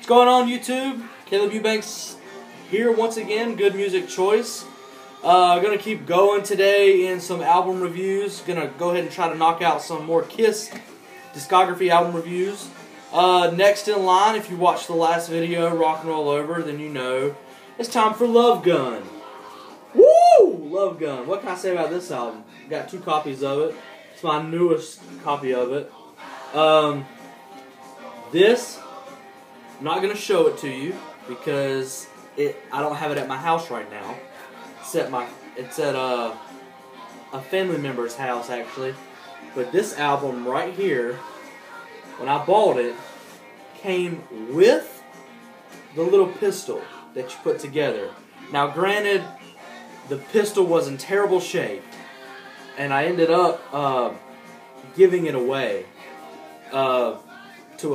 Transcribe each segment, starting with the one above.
What's going on, YouTube? Caleb Eubanks here once again. Good music choice. Gonna keep going today in some album reviews. Gonna go ahead and try to knock out some more Kiss discography album reviews. Next in line, if you watched the last video, Rock and Roll Over, then you know it's time for Love Gun. Woo! Love Gun. What can I say about this album? Got 2 copies of it. It's my newest copy of it. This, I'm not going to show it to you because I don't have it at my house right now. It's at a family member's house, actually. But this album right here, when I bought it, came with the little pistol that you put together. Now, granted, the pistol was in terrible shape, and I ended up giving it away to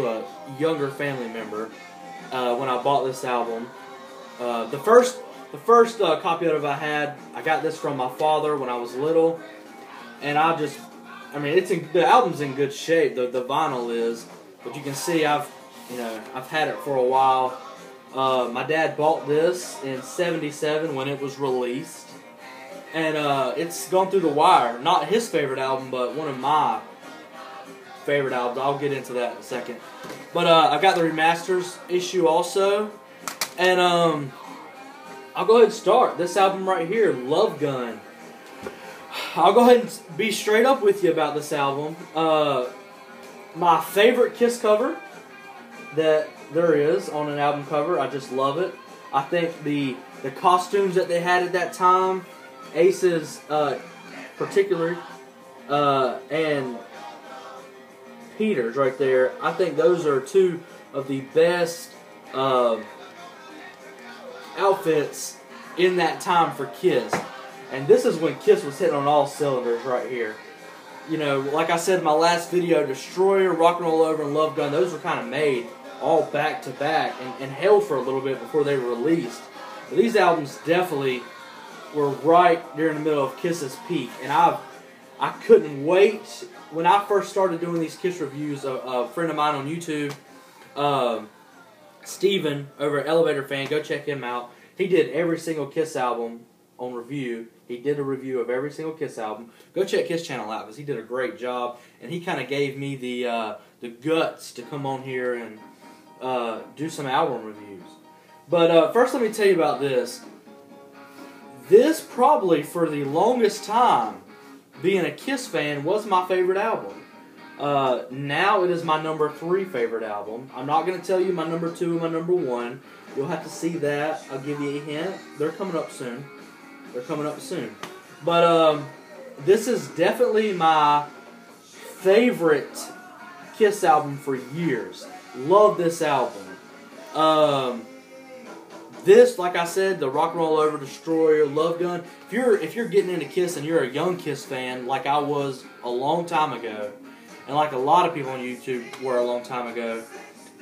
a younger family member when I bought this album. The first copy of it I got this from my father when I was little, and the album's in good shape. The vinyl is, but you can see I've had it for a while. My dad bought this in '77 when it was released, and it's gone through the wire. Not his favorite album, but one of my favorite albums. I'll get into that in a second. But I've got the remasters issue also, and I'll go ahead and start this album right here, Love Gun. I'll go ahead and be straight up with you about this album. My favorite Kiss cover that there is on an album cover. I just love it. I think the costumes that they had at that time, Ace's particularly, and Peter's right there, I think those are 2 of the best outfits in that time for Kiss. And this is when Kiss was hitting on all cylinders right here. You know, like I said in my last video, Destroyer, Rock and Roll Over, and Love Gun, those were kind of made all back to back and held for a little bit before they were released. But these albums definitely were right during the middle of Kiss's peak. And I couldn't wait. When I first started doing these Kiss reviews, a friend of mine on YouTube, Steven, over at Elevator Fan, go check him out. He did every single Kiss album on review. He did a review of every single Kiss album. Go check his channel out because he did a great job. And he kind of gave me the guts to come on here and do some album reviews. But first let me tell you about this. This probably for the longest time, being a Kiss fan, was my favorite album. Now it is my number 3 favorite album. I'm not going to tell you my number 2 and my number 1. You'll have to see that. I'll give you a hint. They're coming up soon. But this is definitely my favorite Kiss album for years. Love this album. This, like I said, the Rock and Roll Over, Destroyer, Love Gun. If you're getting into Kiss and you're a young Kiss fan, like I was a long time ago, and like a lot of people on YouTube were a long time ago,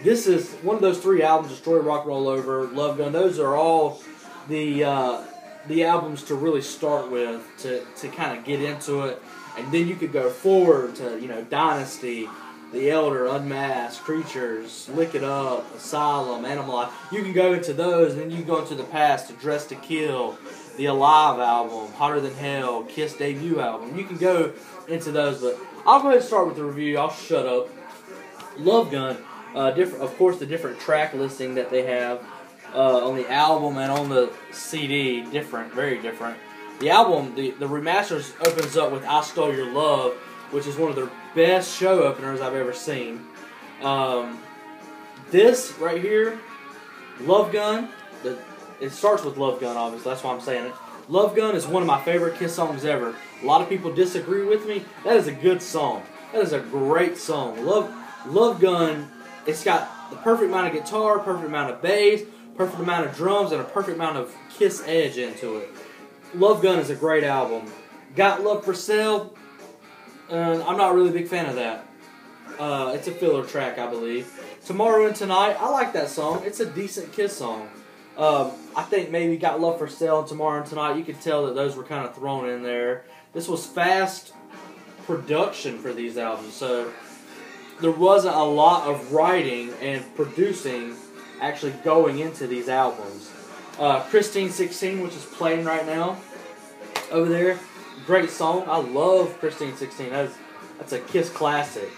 this is one of those 3 albums: Destroyer, Rock and Roll Over, Love Gun. Those are all the albums to really start with to kind of get into it, and then you could go forward to Dynasty, The Elder, Unmasked, Creatures, Lick It Up, Asylum, Animal Life. You can go into those, and then you can go into the past to Dress to Kill, the Alive album, Hotter Than Hell, Kiss debut album. You can go into those, but I'll go ahead and start with the review. I'll shut up. Love Gun, of course, the different track listing that they have on the album and on the CD, different, very different. The album, the remasters opens up with I Stole Your Love, which is one of their best show openers I've ever seen. This right here, Love Gun, it starts with Love Gun, obviously, that's why I'm saying it. Love Gun is one of my favorite Kiss songs ever. A lot of people disagree with me. That is a good song. That is a great song. Love Gun, it's got the perfect amount of guitar, perfect amount of bass, perfect amount of drums, and a perfect amount of Kiss edge into it. Love Gun is a great album. Got Love for Sale, I'm not really a big fan of that. It's a filler track, I believe. Tomorrow and Tonight, I like that song. It's a decent Kiss song. I think maybe Got Love for Sale and Tomorrow and Tonight, you could tell that those were kind of thrown in there. This was fast production for these albums, so there wasn't a lot of writing and producing actually going into these albums. Christine 16, which is playing right now over there, great song. I love Christine 16. That's a Kiss classic.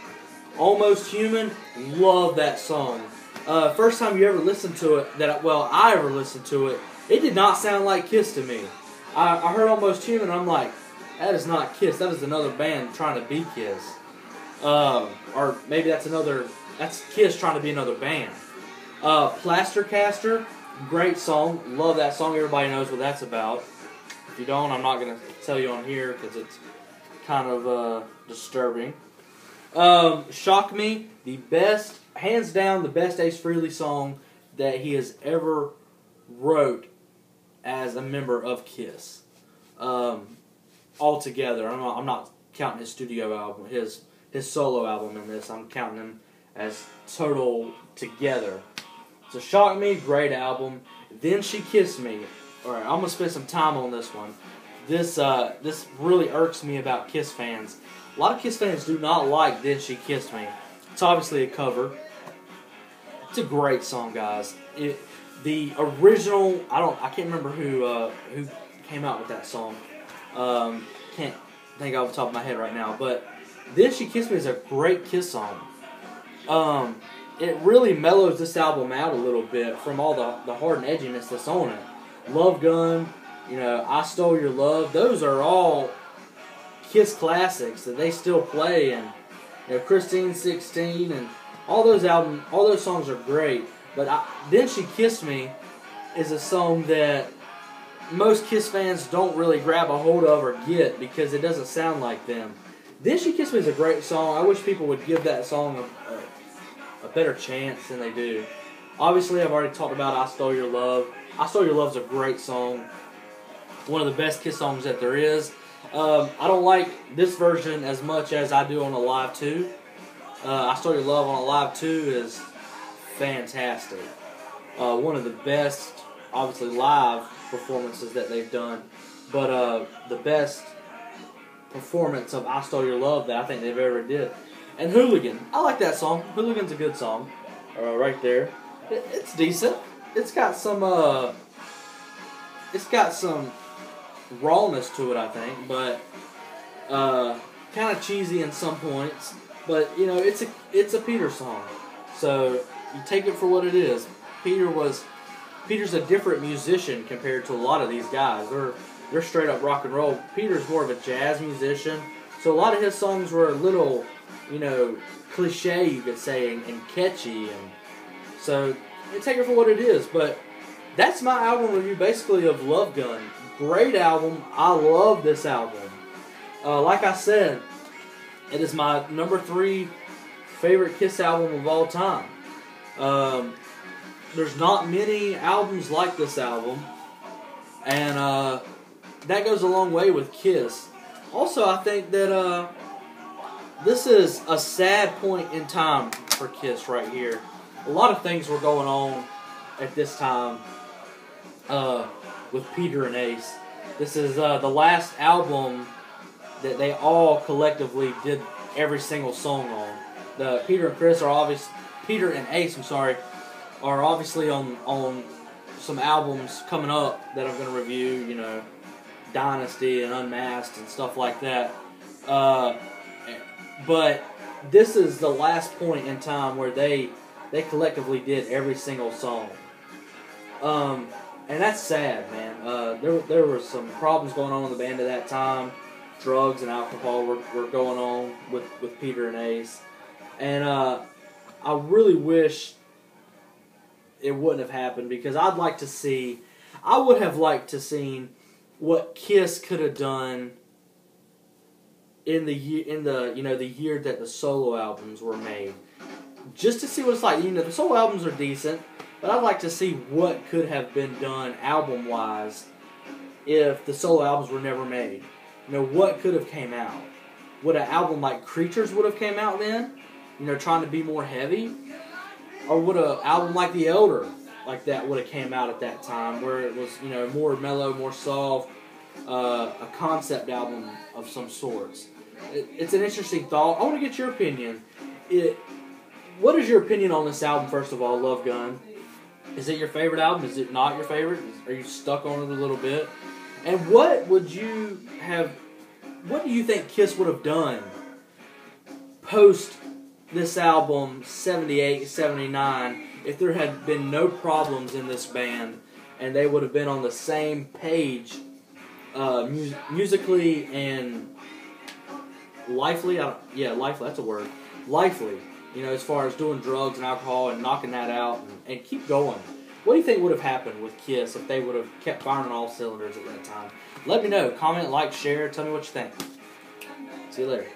Almost Human, love that song. First time you ever listened to it, I ever listened to it, it did not sound like Kiss to me. I heard Almost Human, and I'm like, that is not Kiss. That is another band trying to be Kiss. Or maybe that's Kiss trying to be another band. Plaster Caster, great song. Love that song. Everybody knows what that's about. If you don't, I'm not going to tell you on here because it's kind of disturbing. Shock Me, hands down, the best Ace Frehley song that he has ever wrote as a member of Kiss. Altogether, I'm not counting his studio album, his solo album in this. I'm counting them as total together. So Shock Me, great album. Then She Kissed Me. All right, I'm gonna spend some time on this one. This really irks me about Kiss fans. A lot of Kiss fans do not like Then She Kissed Me. It's obviously a cover. It's a great song, guys. The original, I can't remember who came out with that song. Can't think off the top of my head right now. But Then She Kissed Me is a great Kiss song. It really mellows this album out a little bit from all the hard and edginess that's on it. Love Gun, I Stole Your Love. Those are all Kiss classics that they still play, and Christine 16 and all those songs are great. But Then She Kissed Me is a song that most Kiss fans don't really grab a hold of or get because it doesn't sound like them. Then She Kissed Me is a great song. I wish people would give that song a better chance than they do. Obviously, I've already talked about I Stole Your Love. I Stole Your Love is a great song. One of the best Kiss songs that there is. I don't like this version as much as I do on the Live 2. I Stole Your Love on a Live 2 is fantastic. One of the best, obviously, live performances that they've done. But the best performance of I Stole Your Love that I think they've ever did. And Hooligan. I like that song. Hooligan's a good song. Right there. It's decent. It's got some rawness to it, I think, but kind of cheesy in some points. But it's a Peter song, so you take it for what it is. Peter's a different musician compared to a lot of these guys. They're straight up rock and roll. Peter's more of a jazz musician, so a lot of his songs were a little, cliche, you could say, and catchy, and so you take it for what it is. But that's my album review, basically, of Love Gun. Great album. I love this album. Like I said, it is my number 3 favorite Kiss album of all time. There's not many albums like this album, and that goes a long way with Kiss. Also, I think that this is a sad point in time for Kiss right here. A lot of things were going on at this time with Peter and Ace. This is the last album that they all collectively did every single song on. Peter and Ace, are obviously on some albums coming up that I'm going to review. Dynasty and Unmasked and stuff like that. But this is the last point in time where they collectively did every single song. And that's sad, man. There were some problems going on in the band at that time. Drugs and alcohol were going on with Peter and Ace. And I really wish it wouldn't have happened, because I would have liked to seen what Kiss could have done in the year that the solo albums were made, just to see what it's like. The solo albums are decent, but I'd like to see what could have been done album wise if the solo albums were never made. What could have came out? Would an album like Creatures would have came out then? Trying to be more heavy, or would an album like The Elder like that would have came out at that time, where it was more mellow, more soft, a concept album of some sorts? It's an interesting thought. I want to get your opinion. what is your opinion on this album? First of all, Love Gun. Is it your favorite album? Is it not your favorite? Are you stuck on it a little bit? And what do you think Kiss would have done post this album, 78, 79, if there had been no problems in this band and they would have been on the same page musically and lively? Lively, that's a word. Lively, as far as doing drugs and alcohol and knocking that out and keep going. What do you think would have happened with Kiss if they would have kept firing on all cylinders at that time? Let me know. Comment, like, share. Tell me what you think. See you later.